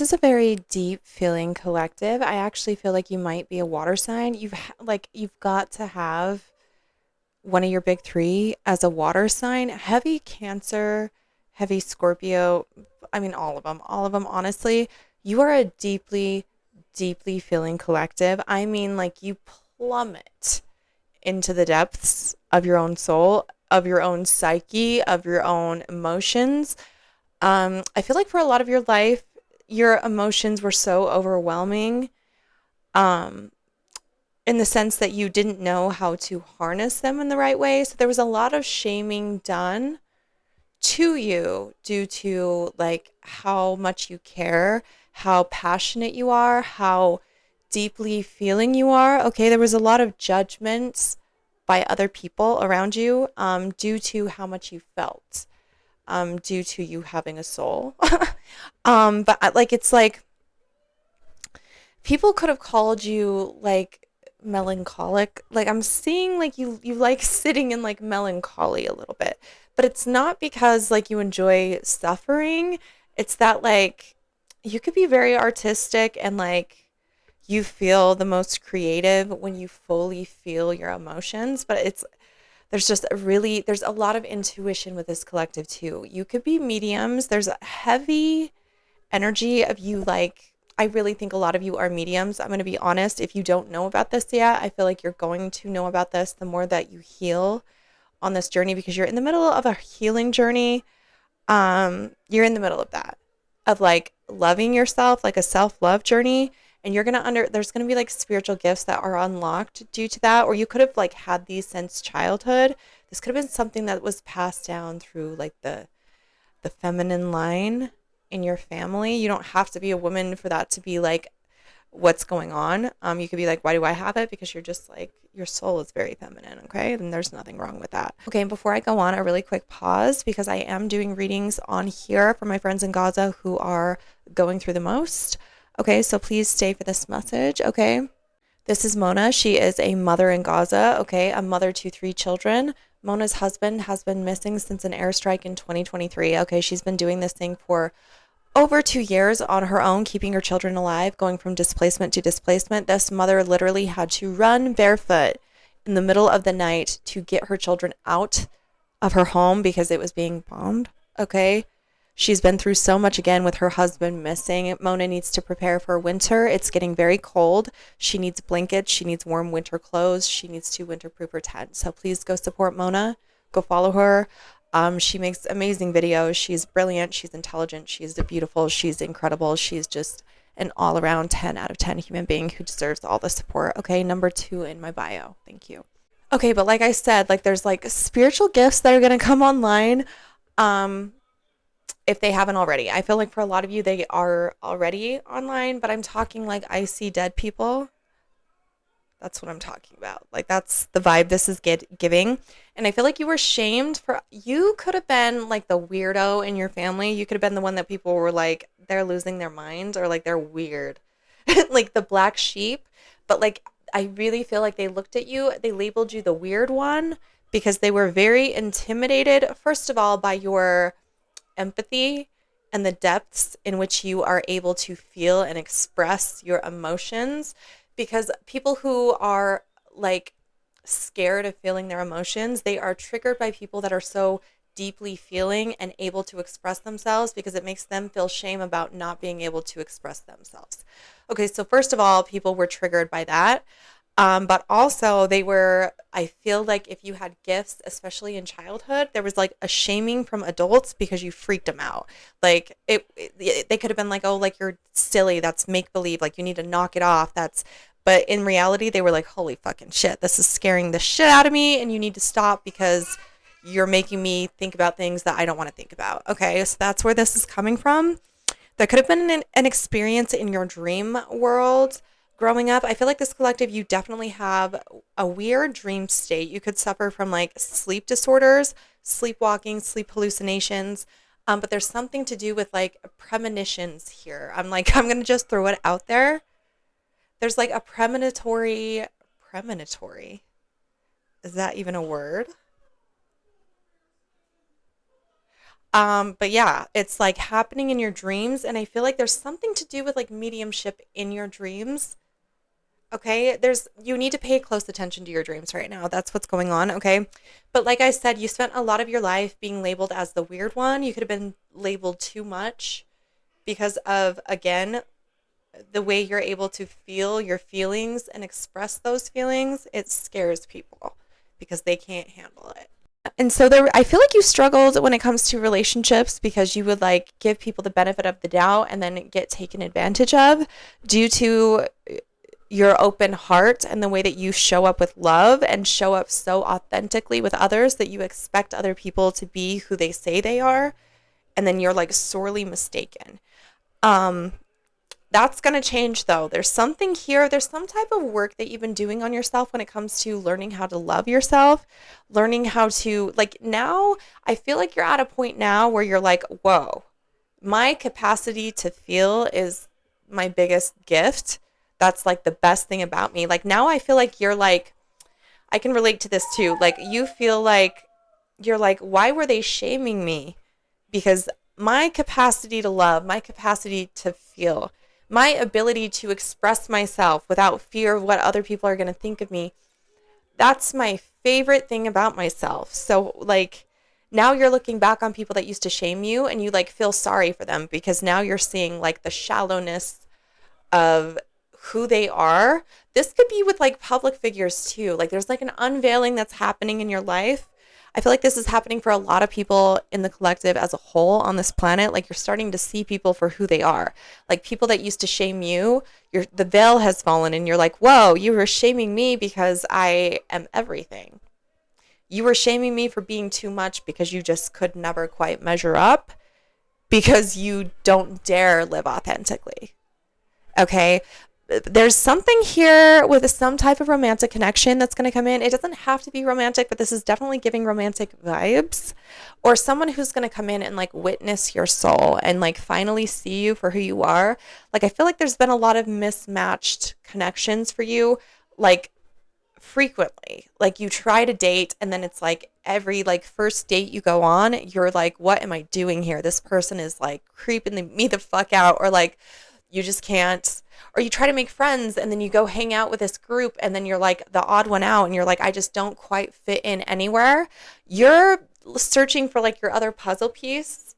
This is a very deep feeling collective. I actually feel like you might be a water sign. You've got to have one of your big three as a water sign. Heavy Cancer, heavy Scorpio. I mean, all of them. All of them. Honestly, you are a deeply, deeply feeling collective. I mean, like you plummet into the depths of your own soul, of your own psyche, of your own emotions. I feel like for a lot of your life, your emotions were so overwhelming, um, in the sense that you didn't know how to harness them in the right way. So there was a lot of shaming done to you due to like how much you care, how passionate you are, how deeply feeling you are. Okay, there was a lot of judgments by other people around you, due to how much you felt, due to you having a soul. But it's like people could have called you like melancholic. Like I'm seeing like you like sitting in like melancholy a little bit. But it's not because like you enjoy suffering. It's that like you could be very artistic and like you feel the most creative when you fully feel your emotions, but there's a lot of intuition with this collective too. You could be mediums. There's a heavy energy of you like I really think a lot of you are mediums. I'm going to be honest. If you don't know about this yet, I feel like you're going to know about this the more that you heal on this journey because you're in the middle of a healing journey. You're in the middle of that, of like loving yourself, like a self-love journey. And there's gonna be like spiritual gifts that are unlocked due to that. Or you could have like had these since childhood. This could have been something that was passed down through like the feminine line in your family. You don't have to be a woman for that to be like what's going on. You could be like, why do I have it? Because you're just like, your soul is very feminine, okay? And there's nothing wrong with that. Okay, and before I go on, a really quick pause because I am doing readings on here for my friends in Gaza who are going through the most. Okay, so please stay for this message, okay? This is Mona. She is a mother in Gaza, okay? A mother to three children. Mona's husband has been missing since an airstrike in 2023. Okay, she's been doing this thing for over 2 years on her own, keeping her children alive, going from displacement to displacement. This mother literally had to run barefoot in the middle of the night to get her children out of her home because it was being bombed. Okay. She's been through so much again with her husband missing. Mona needs to prepare for winter. It's getting very cold. She needs blankets. She needs warm winter clothes. She needs to winterproof her tent. So please go support Mona. Go follow her. She makes amazing videos. She's brilliant. She's intelligent. She's beautiful. She's incredible. She's just an all around 10 out of 10 human being who deserves all the support. Okay, number 2 in my bio. Thank you. Okay, but like I said, like there's like spiritual gifts that are going to come online. Um, if they haven't already. I feel like for a lot of you, they are already online, but I'm talking like I see dead people. That's what I'm talking about. Like that's the vibe this is giving. And I feel like you were shamed for you could have been like the weirdo in your family. You could have been the one that people were like they're losing their mind or like they're weird. Like the black sheep, but like I really feel like they looked at you, they labeled you the weird one because they were very intimidated first of all by your empathy and the depths in which you are able to feel and express your emotions because people who are like scared of feeling their emotions, they are triggered by people that are so deeply feeling and able to express themselves because it makes them feel shame about not being able to express themselves. Okay, so first of all, people were triggered by that. But also they were, I feel like if you had gifts, especially in childhood, there was like a shaming from adults because you freaked them out. Like they could have been like, oh, like you're silly. That's make believe. Like you need to knock it off. But in reality, they were like, holy fucking shit. This is scaring the shit out of me. And you need to stop because you're making me think about things that I don't want to think about. Okay. So that's where this is coming from. There could have been an experience in your dream world growing up. I feel like this collective, you definitely have a weird dream state. You could suffer from like sleep disorders, sleepwalking, sleep hallucinations. But there's something to do with like premonitions here. I'm going to just throw it out there. There's like a premonitory. Is that even a word? But yeah, it's like happening in your dreams, and I feel like there's something to do with like mediumship in your dreams. Okay, you need to pay close attention to your dreams right now. That's what's going on, okay? But like I said, you spent a lot of your life being labeled as the weird one. You could have been labeled too much because of, again, the way you're able to feel your feelings and express those feelings. It scares people because they can't handle it. And so I feel like you struggled when it comes to relationships because you would like give people the benefit of the doubt and then get taken advantage of due to your open heart and the way that you show up with love and show up so authentically with others that you expect other people to be who they say they are, and then you're like sorely mistaken. Um, that's going to change though. There's something here. There's some type of work that you've been doing on yourself when it comes to learning how to love yourself, learning how to, like, now I feel like you're at a point now where you're like, whoa, my capacity to feel is my biggest gift. That's like the best thing about me. Like, now I feel like you're like, I can relate to this too. Like, you feel like you're like, why were they shaming me? Because my capacity to love, my capacity to feel, my ability to express myself without fear of what other people are going to think of me, that's my favorite thing about myself. So, like, now you're looking back on people that used to shame you and you like feel sorry for them because now you're seeing like the shallowness of who they are. This could be with like public figures too. Like, there's like an unveiling that's happening in your life. I feel like this is happening for a lot of people in the collective as a whole on this planet. Like, you're starting to see people for who they are. Like, people that used to shame you, the veil has fallen and you're like, whoa, you were shaming me because I am everything. You were shaming me for being too much because you just could never quite measure up because you don't dare live authentically. Okay. There's something here with some type of romantic connection that's going to come in. It doesn't have to be romantic, but this is definitely giving romantic vibes. Or someone who's going to come in and like witness your soul and like finally see you for who you are. Like, I feel like there's been a lot of mismatched connections for you, like frequently. Like, you try to date and then it's like every like first date you go on, you're like, what am I doing here? This person is like creeping me the fuck out, or like you just can't. Or you try to make friends and then you go hang out with this group and then you're like the odd one out and you're like, I just don't quite fit in anywhere. You're searching for like your other puzzle piece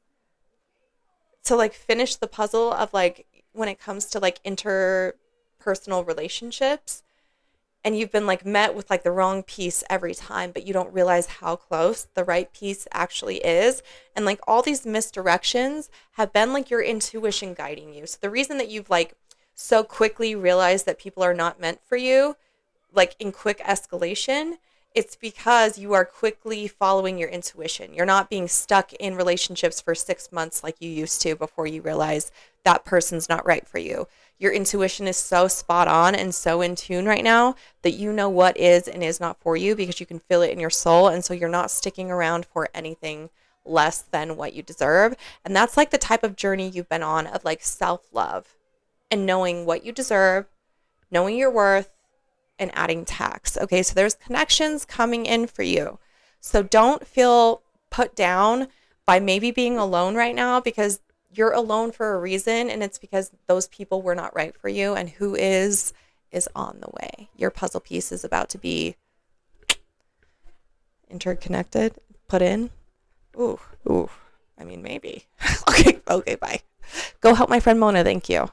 to like finish the puzzle of like when it comes to like interpersonal relationships, and you've been like met with like the wrong piece every time, but you don't realize how close the right piece actually is. And like all these misdirections have been like your intuition guiding you. So the reason that you've like so quickly realized that people are not meant for you, like in quick escalation, it's because you are quickly following your intuition. You're not being stuck in relationships for 6 months like you used to before you realize that person's not right for you. Your intuition is so spot on and so in tune right now that you know what is and is not for you because you can feel it in your soul. And so you're not sticking around for anything less than what you deserve. And that's like the type of journey you've been on of like self-love and knowing what you deserve, knowing your worth, and adding tax. Okay, so there's connections coming in for you. So don't feel put down by maybe being alone right now, because you're alone for a reason, and it's because those people were not right for you, and who is on the way. Your puzzle piece is about to be interconnected, put in. Ooh, ooh. I mean, maybe. Okay, bye. Go help my friend Mona. Thank you.